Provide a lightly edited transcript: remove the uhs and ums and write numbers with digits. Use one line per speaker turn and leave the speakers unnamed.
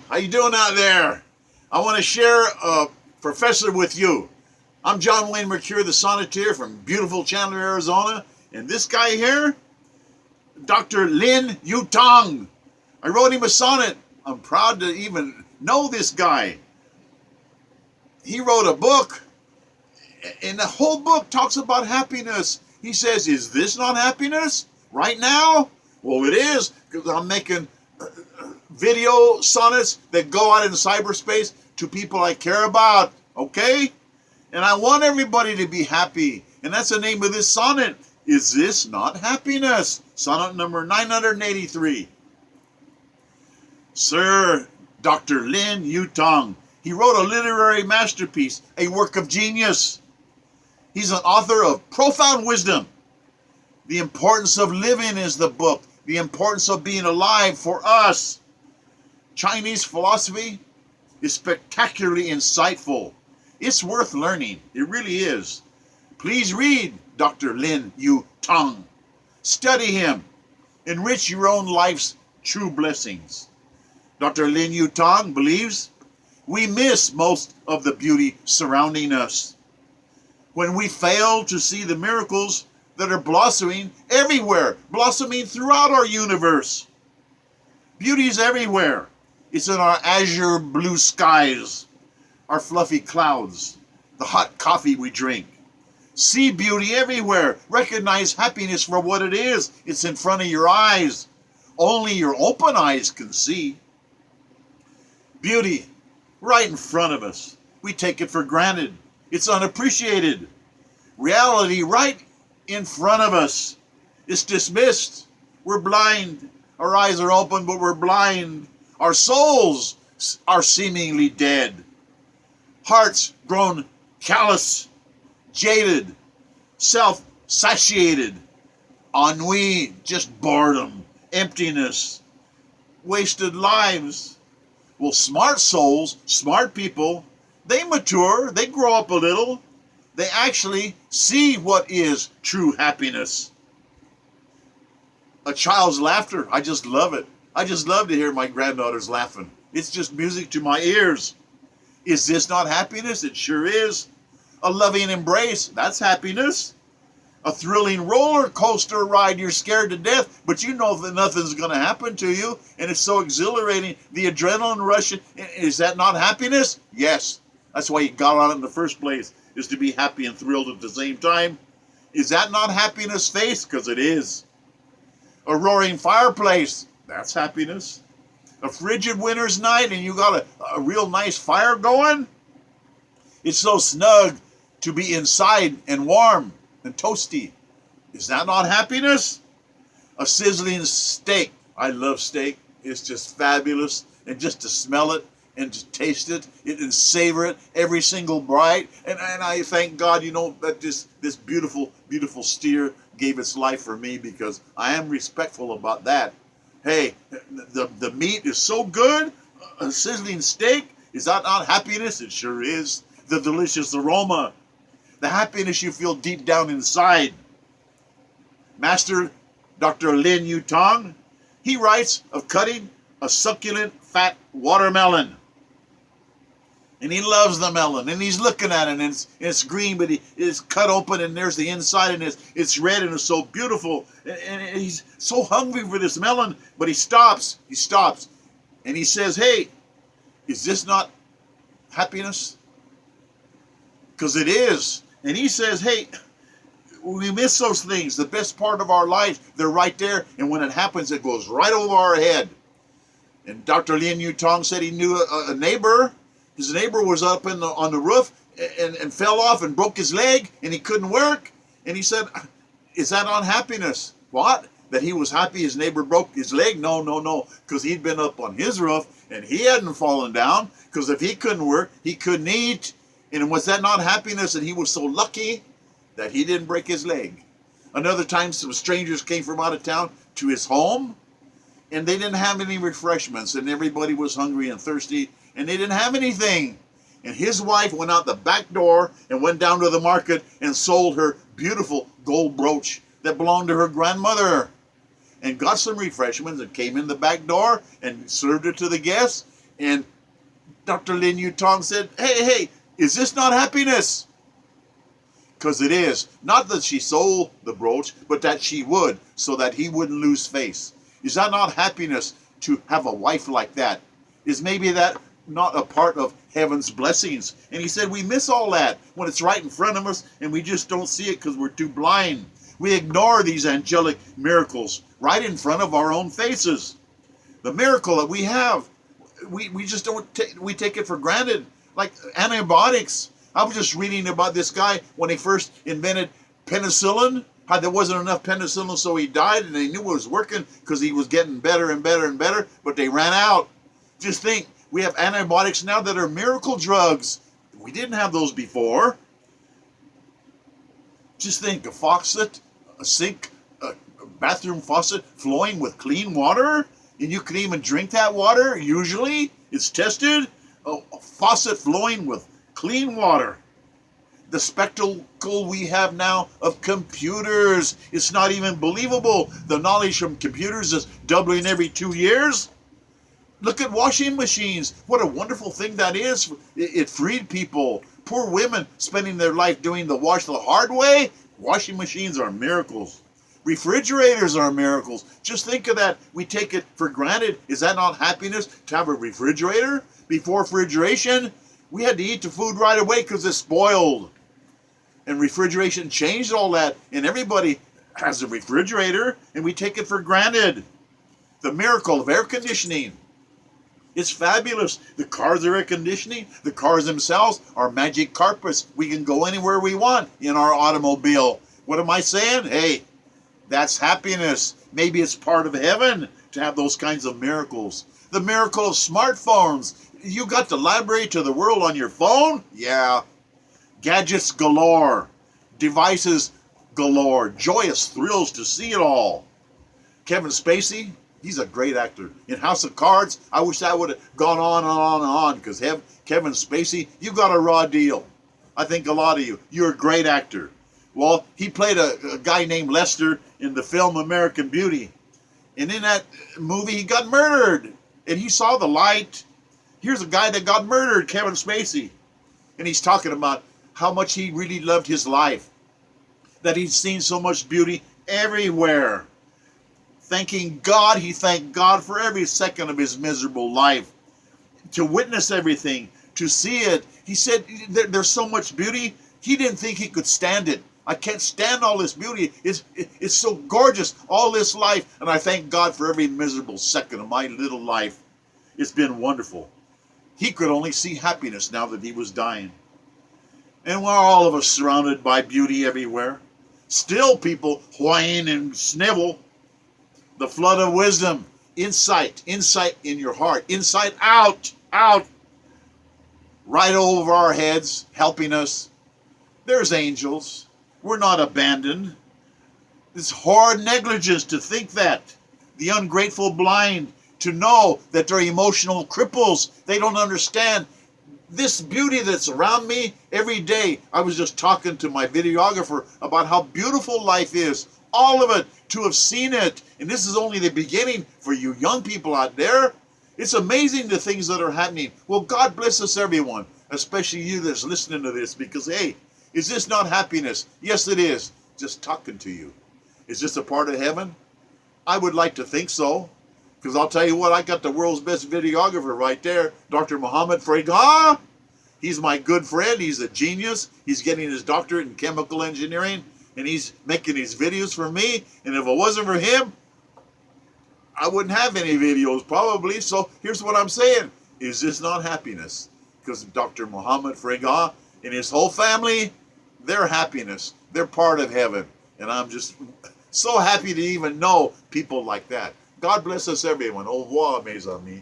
How you doing out there? I want to share a professor with you. I'm John Wayne Mercure, the Sonneteer from beautiful Chandler, Arizona. And this guy here, Dr. Lin Yutong. I wrote him a sonnet. I'm proud to even know this guy. He wrote a book, and the whole book talks about happiness. He says, is this not happiness right now? Well, it is, because I'm making video sonnets that go out in cyberspace to people I care about, okay? And I want everybody to be happy. And that's the name of this sonnet. Is this not happiness? Sonnet number 983. Sir Dr. Lin Yutong. He wrote a literary masterpiece, a work of genius. He's an author of profound wisdom. The Importance of Living is the book. The Importance of Being Alive for us. Chinese philosophy is spectacularly insightful. It's worth learning. It really is. Please read Dr. Lin Yutong. Study him. Enrich your own life's true blessings. Dr. Lin Yutong believes we miss most of the beauty surrounding us. When we fail to see the miracles that are blossoming everywhere, blossoming throughout our universe. Beauty is everywhere. It's in our azure blue skies, our fluffy clouds, the hot coffee we drink. See beauty everywhere. Recognize happiness for what it is. It's in front of your eyes. Only your open eyes can see. Beauty, right in front of us. We take it for granted. It's unappreciated. Reality, right in front of us. It's dismissed. We're blind. Our eyes are open, but we're blind. Our souls are seemingly dead. Hearts grown callous, jaded, self-satiated. Ennui, just boredom, emptiness, wasted lives. Well, smart souls, smart people, they mature, they grow up a little. They actually see what is true happiness. A child's laughter, I just love it. I just love to hear my granddaughters laughing. It's just music to my ears. Is this not happiness? It sure is. A loving embrace, that's happiness. A thrilling roller coaster ride, you're scared to death, but you know that nothing's going to happen to you, and it's so exhilarating. The adrenaline rush, is that not happiness? Yes. That's why you got on it in the first place, is to be happy and thrilled at the same time. Is that not happiness face? Because it is. A roaring fireplace, that's happiness. A frigid winter's night and you got a real nice fire going. It's so snug to be inside and warm and toasty. Is that not happiness? A sizzling steak. I love steak. It's just fabulous. And just to smell it and to taste it and savor it, every single bite. And I thank God, that this beautiful, beautiful steer gave its life for me, because I am respectful about that. Hey, the meat is so good. A sizzling steak, is that not happiness? It sure is. The delicious aroma, the happiness you feel deep down inside. Master Dr. Lin Yutong, he writes of cutting a succulent, fat watermelon. And he loves the melon, and he's looking at it, and it's green, but it's cut open, and there's the inside, and it's red, and it's so beautiful. And he's so hungry for this melon, but he stops, and he says, hey, is this not happiness? Because it is. And he says, hey, we miss those things, the best part of our life. They're right there, and when it happens, it goes right over our head. And Dr. Lin Yutong said he knew a neighbor. His neighbor was up on the roof and fell off and broke his leg, and he couldn't work. And he said, is that unhappiness? What? That he was happy his neighbor broke his leg? No. Because he'd been up on his roof, and he hadn't fallen down. Because if he couldn't work, he couldn't eat. And was that not happiness that he was so lucky that he didn't break his leg? Another time, some strangers came from out of town to his home, and they didn't have any refreshments, and everybody was hungry and thirsty, and they didn't have anything. And his wife went out the back door and went down to the market and sold her beautiful gold brooch that belonged to her grandmother, and got some refreshments and came in the back door and served it to the guests. And Dr. Lin Yutong said, hey, is this not happiness? Because it is. Not that she sold the brooch, but that she would, so that he wouldn't lose face. Is that not happiness to have a wife like that? Is maybe that not a part of heaven's blessings? And he said, we miss all that when it's right in front of us and we just don't see it because we're too blind. We ignore these angelic miracles right in front of our own faces. The miracle that we have, we just don't we take it for granted. Like antibiotics. I was just reading about this guy when he first invented penicillin, how there wasn't enough penicillin, so he died, and they knew it was working because he was getting better and better and better, but they ran out. Just think, we have antibiotics now that are miracle drugs. We didn't have those before. Just think, a faucet, a sink, a bathroom faucet flowing with clean water, and you can even drink that water, usually. It's tested. A faucet flowing with clean water. The spectacle we have now of computers, it's not even believable. The knowledge from computers is doubling every 2 years. Look at washing machines. What a wonderful thing that is. It freed people. Poor women spending their life doing the wash the hard way. Washing machines are miracles. Refrigerators are miracles. Just think of that. We take it for granted. Is that not happiness to have a refrigerator? Before refrigeration, we had to eat the food right away because it's spoiled. And refrigeration changed all that. And everybody has a refrigerator, and we take it for granted. The miracle of air conditioning. It's fabulous. The cars are air conditioning. The cars themselves are magic carpets. We can go anywhere we want in our automobile. What am I saying? Hey, that's happiness. Maybe it's part of heaven to have those kinds of miracles. The miracle of smartphones. You got the library to the world on your phone? Yeah. Gadgets galore. Devices galore. Joyous thrills to see it all. Kevin Spacey, he's a great actor. In House of Cards, I wish that would have gone on and on and on, because Kevin Spacey, you got a raw deal. I think a lot of you. You're a great actor. Well, he played a guy named Lester in the film American Beauty. And in that movie, he got murdered. And he saw the light. Here's a guy that got murdered, Kevin Spacey. And he's talking about how much he really loved his life. That he'd seen so much beauty everywhere. Thanking God, he thanked God for every second of his miserable life. To witness everything, to see it. He said there's so much beauty, he didn't think he could stand it. I can't stand all this beauty. It's so gorgeous, all this life. And I thank God for every miserable second of my little life. It's been wonderful. He could only see happiness now that he was dying. And we're all of us surrounded by beauty everywhere. Still people whine and snivel. The flood of wisdom, insight in your heart, inside out, right over our heads, helping us. There's angels. We're not abandoned. It's hard negligence to think that. The ungrateful blind to know that they're emotional cripples. They don't understand this beauty that's around me every day. I was just talking to my videographer about how beautiful life is. All of it, to have seen it. And this is only the beginning for you young people out there. It's amazing the things that are happening. Well, God bless us, everyone, especially you that's listening to this, because, hey, is this not happiness? Yes, it is. Just talking to you. Is this a part of heaven? I would like to think so. Because I'll tell you what, I got the world's best videographer right there, Dr. Mohammed Frega. He's my good friend. He's a genius. He's getting his doctorate in chemical engineering, and he's making these videos for me. And if it wasn't for him, I wouldn't have any videos probably. So here's what I'm saying. Is this not happiness? Because Dr. Mohammed Frega and his whole family, they're happiness. They're part of heaven. And I'm just so happy to even know people like that. God bless us, everyone. Au revoir, mes amis.